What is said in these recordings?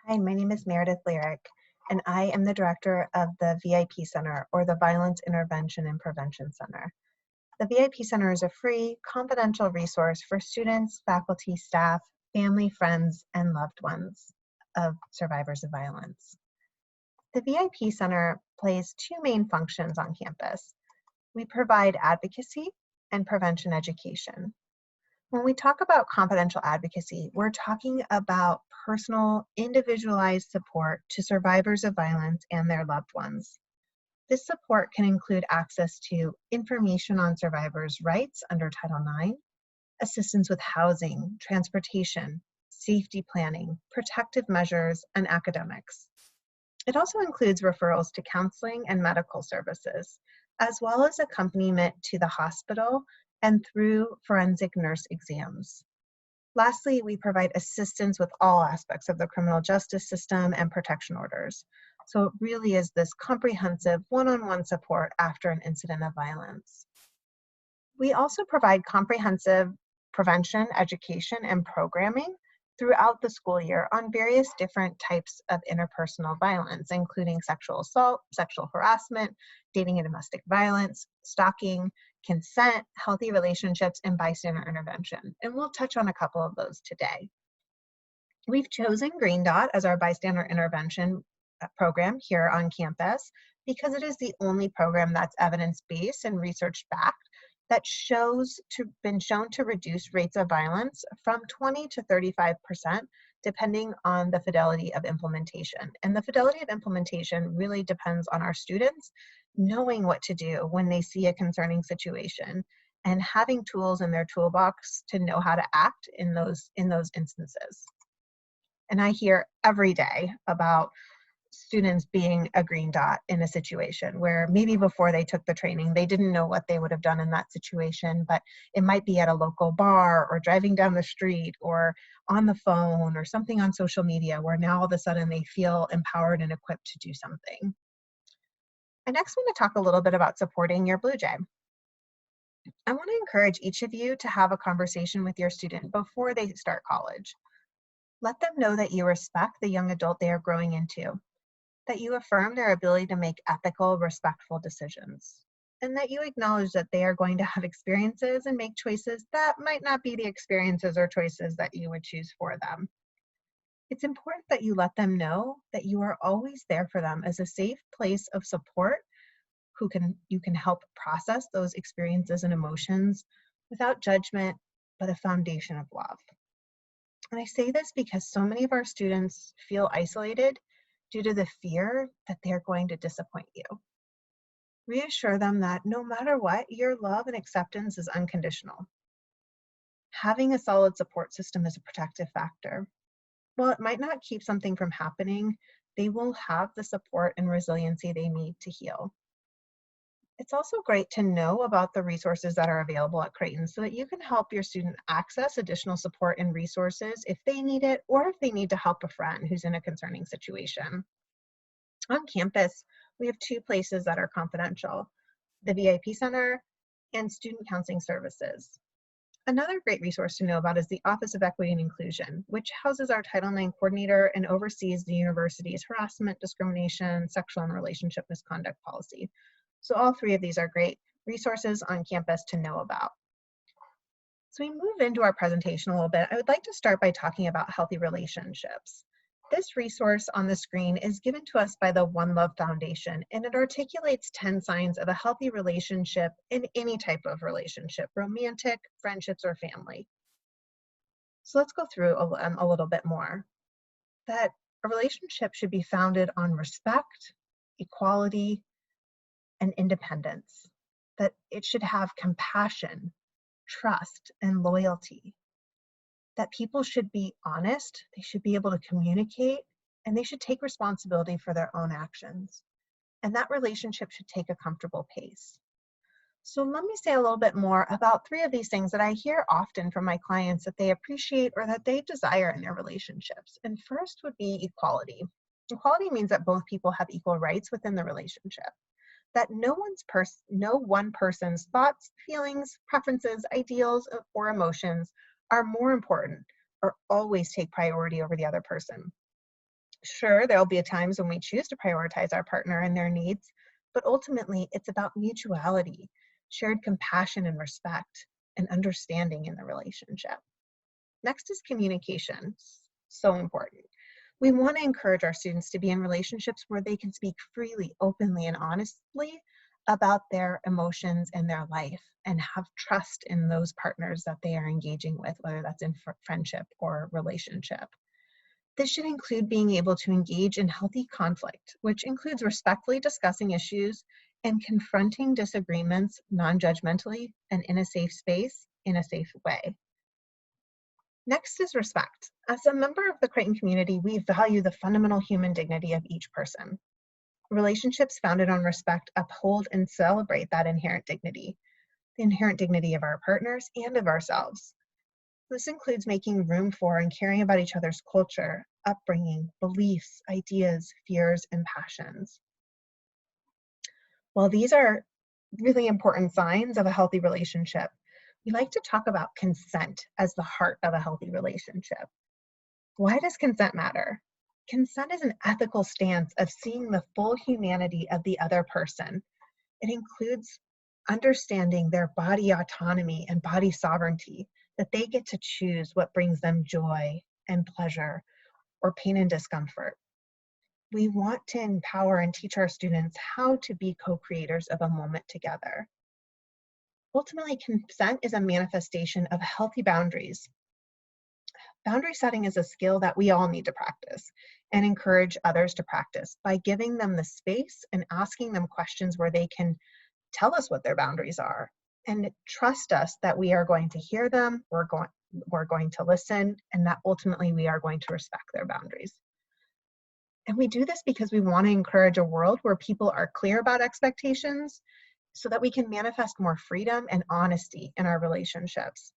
Hi, my name is Meredith Lyric, and I am the director of the VIP Center, or the Violence Intervention and Prevention Center. The VIP Center is a free, confidential resource for students, faculty, staff, family, friends, and loved ones of survivors of violence. The VIP Center plays two main functions on campus. We provide advocacy and prevention education. When we talk about confidential advocacy, we're talking about personal, individualized support to survivors of violence and their loved ones. This support can include access to information on survivors' rights under Title IX, assistance with housing, transportation, safety planning, protective measures, and academics. It also includes referrals to counseling and medical services, as well as accompaniment to the hospital and through forensic nurse exams. Lastly, we provide assistance with all aspects of the criminal justice system and protection orders. So it really is this comprehensive one-on-one support after an incident of violence. We also provide comprehensive prevention, education, and programming throughout the school year on various different types of interpersonal violence, including sexual assault, sexual harassment, dating and domestic violence, stalking, consent, healthy relationships, and bystander intervention. And we'll touch on a couple of those today. We've chosen Green Dot as our bystander intervention program here on campus because it is the only program that's evidence-based and research-backed that been shown to reduce rates of violence from 20 to 35%, depending on the fidelity of implementation. And the fidelity of implementation really depends on our students knowing what to do when they see a concerning situation and having tools in their toolbox to know how to act in those instances. And I hear every day about students being a green dot in a situation where maybe before they took the training, they didn't know what they would have done in that situation, but it might be at a local bar or driving down the street or on the phone or something on social media where now all of a sudden they feel empowered and equipped to do something. I next want to talk a little bit about supporting your Blue Jay. I want to encourage each of you to have a conversation with your student before they start college. Let them know that you respect the young adult they are growing into, that you affirm their ability to make ethical, respectful decisions, and that you acknowledge that they are going to have experiences and make choices that might not be the experiences or choices that you would choose for them. It's important that you let them know that you are always there for them as a safe place of support you can help process those experiences and emotions without judgment, but a foundation of love. And I say this because so many of our students feel isolated due to the fear that they're going to disappoint you. Reassure them that no matter what, your love and acceptance is unconditional. Having a solid support system is a protective factor. While it might not keep something from happening, they will have the support and resiliency they need to heal. It's also great to know about the resources that are available at Creighton so that you can help your student access additional support and resources if they need it or if they need to help a friend who's in a concerning situation. On campus, we have two places that are confidential: the VIP Center and Student Counseling Services. Another great resource to know about is the Office of Equity and Inclusion, which houses our Title IX coordinator and oversees the university's harassment, discrimination, sexual and relationship misconduct policy. So all three of these are great resources on campus to know about. So we move into our presentation a little bit. I would like to start by talking about healthy relationships. This resource on the screen is given to us by the One Love Foundation, and it articulates 10 signs of a healthy relationship in any type of relationship, romantic, friendships, or family. So let's go through a little bit more. That a relationship should be founded on respect, equality, and independence. That it should have compassion, trust, and loyalty. That people should be honest, they should be able to communicate, and they should take responsibility for their own actions. And that relationship should take a comfortable pace. So let me say a little bit more about three of these things that I hear often from my clients that they appreciate or that they desire in their relationships. And first would be equality. Equality means that both people have equal rights within the relationship. That no one person's thoughts, feelings, preferences, ideals, or emotions are more important or always take priority over the other person. Sure, there'll be times when we choose to prioritize our partner and their needs, but ultimately it's about mutuality, shared compassion and respect, and understanding in the relationship. Next is communication. So important. We want to encourage our students to be in relationships where they can speak freely, openly, and honestly about their emotions and their life and have trust in those partners that they are engaging with, whether that's in friendship or relationship. This should include being able to engage in healthy conflict, which includes respectfully discussing issues and confronting disagreements non-judgmentally and in a safe space, in a safe way. Next is respect. As a member of the Creighton community, we value the fundamental human dignity of each person. Relationships founded on respect uphold and celebrate that inherent dignity, the inherent dignity of our partners and of ourselves. This includes making room for and caring about each other's culture, upbringing, beliefs, ideas, fears, and passions. While these are really important signs of a healthy relationship, we like to talk about consent as the heart of a healthy relationship. Why does consent matter? Consent is an ethical stance of seeing the full humanity of the other person. It includes understanding their body autonomy and body sovereignty, that they get to choose what brings them joy and pleasure or pain and discomfort. We want to empower and teach our students how to be co-creators of a moment together. Ultimately, consent is a manifestation of healthy boundaries. Boundary setting is a skill that we all need to practice and encourage others to practice by giving them the space and asking them questions where they can tell us what their boundaries are and trust us that we are going to hear them, we're going to listen, and that ultimately we are going to respect their boundaries. And we do this because we want to encourage a world where people are clear about expectations so that we can manifest more freedom and honesty in our relationships.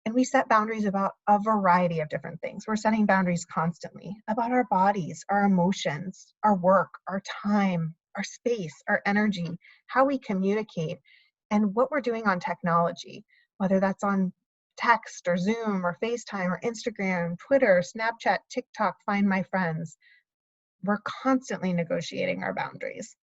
And we set boundaries about a variety of different things. We're setting boundaries constantly about our bodies, our emotions, our work, our time, our space, our energy, how we communicate, and what we're doing on technology, whether that's on text or Zoom or FaceTime or Instagram, Twitter, Snapchat, TikTok, Find My Friends. We're constantly negotiating our boundaries.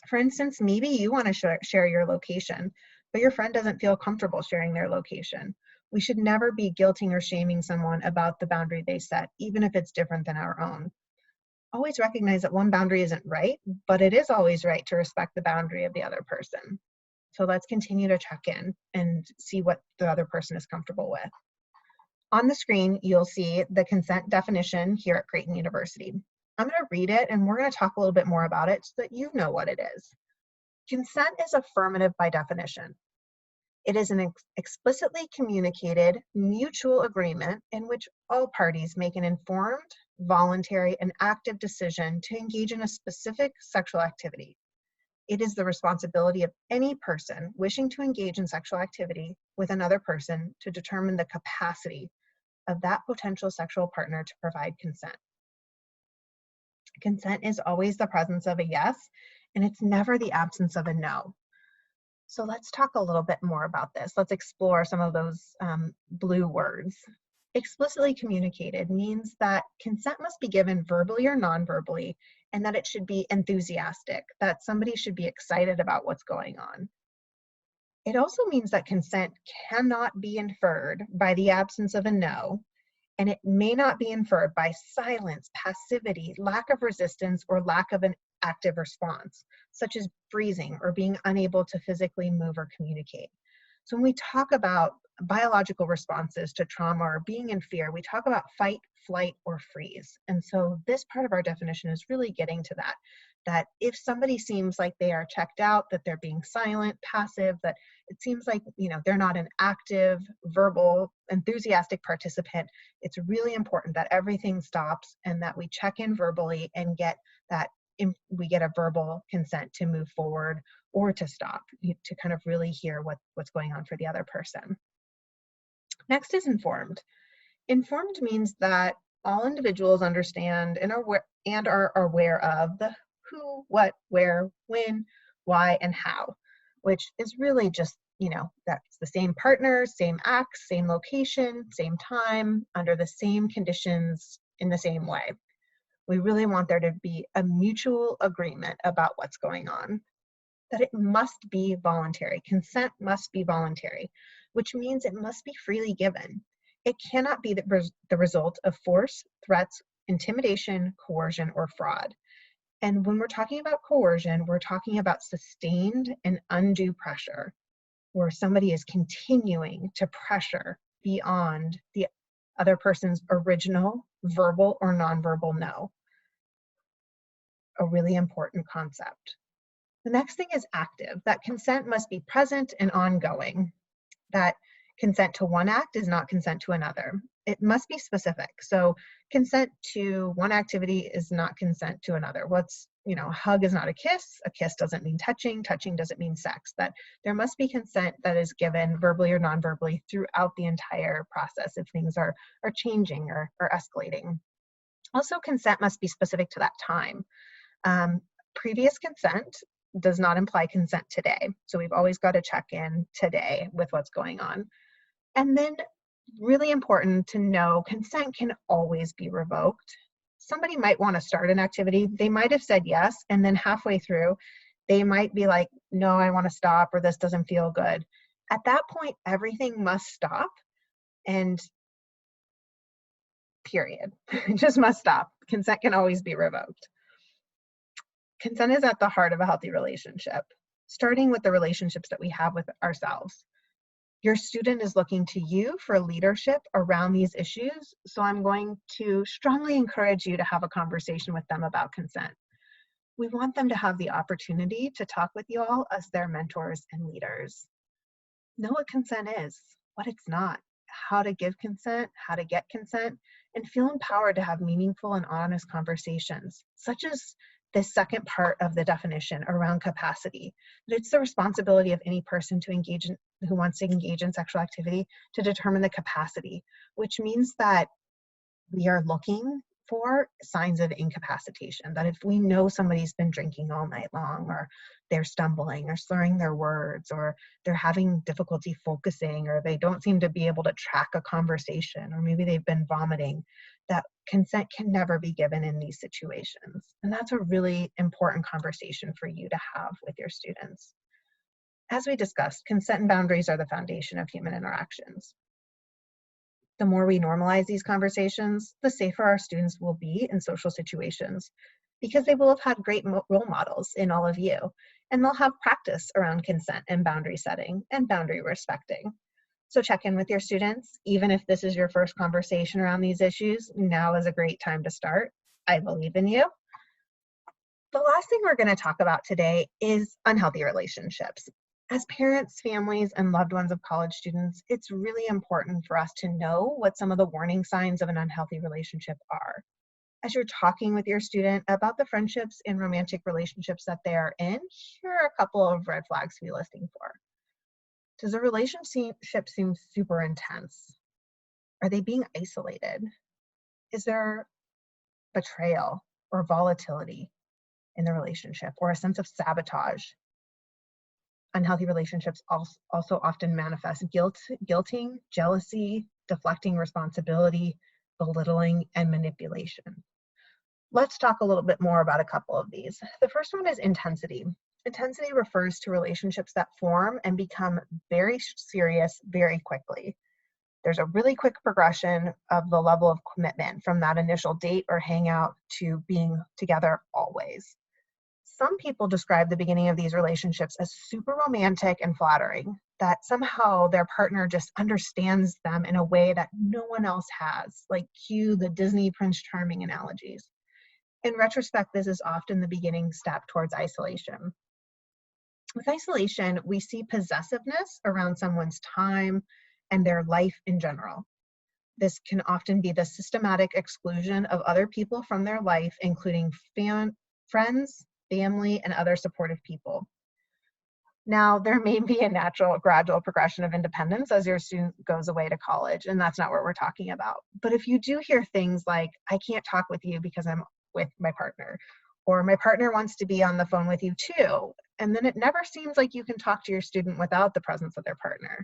For instance, maybe you want to share your location, but your friend doesn't feel comfortable sharing their location. We should never be guilting or shaming someone about the boundary they set, even if it's different than our own. Always recognize that one boundary isn't right, but it is always right to respect the boundary of the other person. So let's continue to check in and see what the other person is comfortable with. On the screen, you'll see the consent definition here at Creighton University. I'm going to read it and we're going to talk a little bit more about it so that you know what it is. Consent is affirmative by definition. It is an explicitly communicated mutual agreement in which all parties make an informed, voluntary, and active decision to engage in a specific sexual activity. It is the responsibility of any person wishing to engage in sexual activity with another person to determine the capacity of that potential sexual partner to provide consent. Consent is always the presence of a yes, and it's never the absence of a no. So let's talk a little bit more about this. Let's explore some of those blue words. Explicitly communicated means that consent must be given verbally or non-verbally, and that it should be enthusiastic, that somebody should be excited about what's going on. It also means that consent cannot be inferred by the absence of a no, and it may not be inferred by silence, passivity, lack of resistance, or lack of an active response, such as freezing or being unable to physically move or communicate. So when we talk about biological responses to trauma or being in fear, we talk about fight, flight, or freeze. And so this part of our definition is really getting to that if somebody seems like they are checked out, that they're being silent, passive, that it seems like, they're not an active, verbal, enthusiastic participant, it's really important that everything stops and that we check in verbally and get we get a verbal consent to move forward or to stop, to kind of really hear what's going on for the other person. Next is informed. Informed means that all individuals understand and are aware of the who, what, where, when, why, and how, which is really just, that's the same partner, same acts, same location, same time, under the same conditions, in the same way. We really want there to be a mutual agreement about what's going on, that it must be voluntary. Consent must be voluntary, which means it must be freely given. It cannot be the result of force, threats, intimidation, coercion, or fraud. And when we're talking about coercion, we're talking about sustained and undue pressure, where somebody is continuing to pressure beyond the other person's original verbal or nonverbal no. A really important concept. The next thing is active, that consent must be present and ongoing, that consent to one act is not consent to another. It must be specific. So consent to one activity is not consent to another. A hug is not a kiss doesn't mean touching doesn't mean sex. That there must be consent that is given verbally or non-verbally throughout the entire process if things are changing or escalating. Also, consent must be specific to that time. Previous consent does not imply consent today. So we've always got to check in today with what's going on. And then really important to know, consent can always be revoked. Somebody might want to start an activity. They might have said yes, and then halfway through, they might be like, no, I want to stop, or this doesn't feel good. At that point, everything must stop, and period. It just must stop. Consent can always be revoked. Consent is at the heart of a healthy relationship, starting with the relationships that we have with ourselves. Your student is looking to you for leadership around these issues, so I'm going to strongly encourage you to have a conversation with them about consent. We want them to have the opportunity to talk with you all as their mentors and leaders. Know what consent is, what it's not, how to give consent, how to get consent, and feel empowered to have meaningful and honest conversations, such as this second part of the definition around capacity. That it's the responsibility of any person who wants to engage in sexual activity to determine the capacity, which means that we are looking for signs of incapacitation. That if we know somebody's been drinking all night long, or they're stumbling or slurring their words, or they're having difficulty focusing, or they don't seem to be able to track a conversation, or maybe they've been vomiting, that consent can never be given in these situations. And that's a really important conversation for you to have with your students. As we discussed, consent and boundaries are the foundation of human interactions. The more we normalize these conversations, the safer our students will be in social situations, because they will have had great role models in all of you, and they'll have practice around consent and boundary setting and boundary respecting. So check in with your students. Even if this is your first conversation around these issues, now is a great time to start. I believe in you. The last thing we're going to talk about today is unhealthy relationships. As parents, families, and loved ones of college students, it's really important for us to know what some of the warning signs of an unhealthy relationship are. As you're talking with your student about the friendships and romantic relationships that they are in, here are a couple of red flags to be listening for. Does a relationship seem super intense? Are they being isolated? Is there betrayal or volatility in the relationship, or a sense of sabotage? Unhealthy relationships also often manifest guilting, jealousy, deflecting responsibility, belittling, and manipulation. Let's talk a little bit more about a couple of these. The first one is intensity. Intensity refers to relationships that form and become very serious very quickly. There's a really quick progression of the level of commitment from that initial date or hangout to being together always. Some people describe the beginning of these relationships as super romantic and flattering, that somehow their partner just understands them in a way that no one else has, like cue the Disney Prince Charming analogies. In retrospect, this is often the beginning step towards isolation. With isolation, we see possessiveness around someone's time and their life in general. This can often be the systematic exclusion of other people from their life, including friends, family, and other supportive people. Now, there may be a natural gradual progression of independence as your student goes away to college, and that's not what we're talking about. But if you do hear things like, I can't talk with you because I'm with my partner, or my partner wants to be on the phone with you too, and then it never seems like you can talk to your student without the presence of their partner,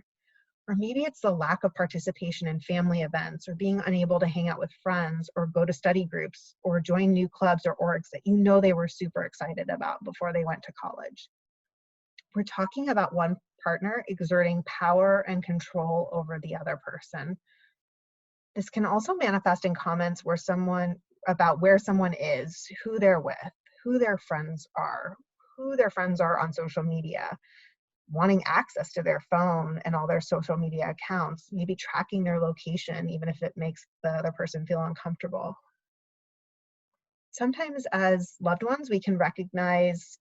Or maybe it's the lack of participation in family events, or being unable to hang out with friends or go to study groups or join new clubs or orgs that you know they were super excited about before they went to college. We're talking about one partner exerting power and control over the other person. This can also manifest in comments where where someone is, who they're with, who their friends are, who their friends are on social media, wanting access to their phone and all their social media accounts, maybe tracking their location, even if it makes the other person feel uncomfortable. Sometimes as loved ones, we can recognize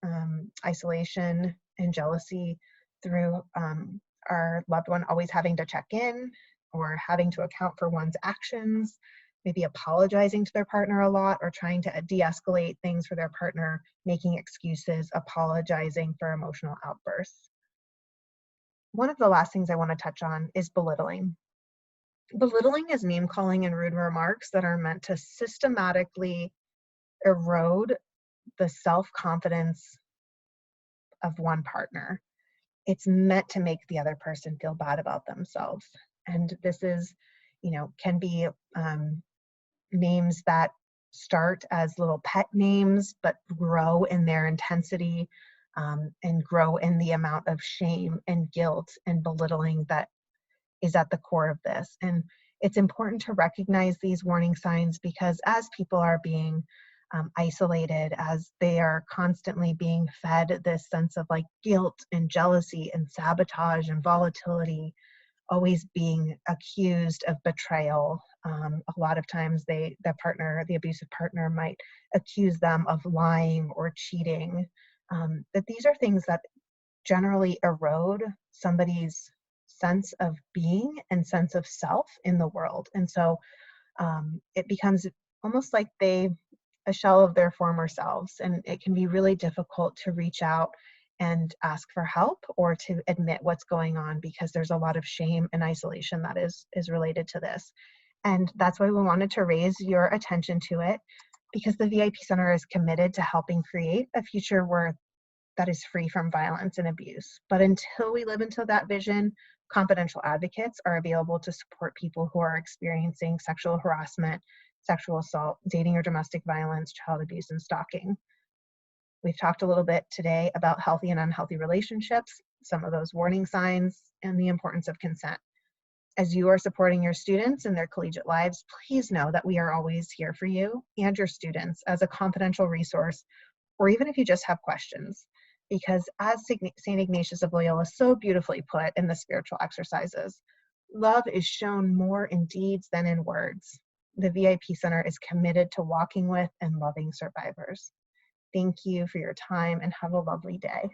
isolation and jealousy through our loved one always having to check in or having to account for one's actions, maybe apologizing to their partner a lot or trying to de-escalate things for their partner, making excuses, apologizing for emotional outbursts. One of the last things I want to touch on is belittling. Belittling is name calling and rude remarks that are meant to systematically erode the self-confidence of one partner. It's meant to make the other person feel bad about themselves. And this is, can be names that start as little pet names, but grow in their intensity and grow in the amount of shame and guilt and belittling that is at the core of this. And it's important to recognize these warning signs because as people are being isolated, as they are constantly being fed this sense of like guilt and jealousy and sabotage and volatility, always being accused of betrayal. A lot of times the abusive partner might accuse them of lying or cheating. That these are things that generally erode somebody's sense of being and sense of self in the world. And so it becomes almost like a shell of their former selves. And it can be really difficult to reach out and ask for help or to admit what's going on because there's a lot of shame and isolation that is related to this. And that's why we wanted to raise your attention to it, because the VIP Center is committed to helping create a future that is free from violence and abuse. But until we live into that vision, confidential advocates are available to support people who are experiencing sexual harassment, sexual assault, dating or domestic violence, child abuse, and stalking. We've talked a little bit today about healthy and unhealthy relationships, some of those warning signs, and the importance of consent. As you are supporting your students in their collegiate lives, please know that we are always here for you and your students as a confidential resource, or even if you just have questions. Because as St. Ignatius of Loyola so beautifully put in the spiritual exercises, love is shown more in deeds than in words. The VIP Center is committed to walking with and loving survivors. Thank you for your time and have a lovely day.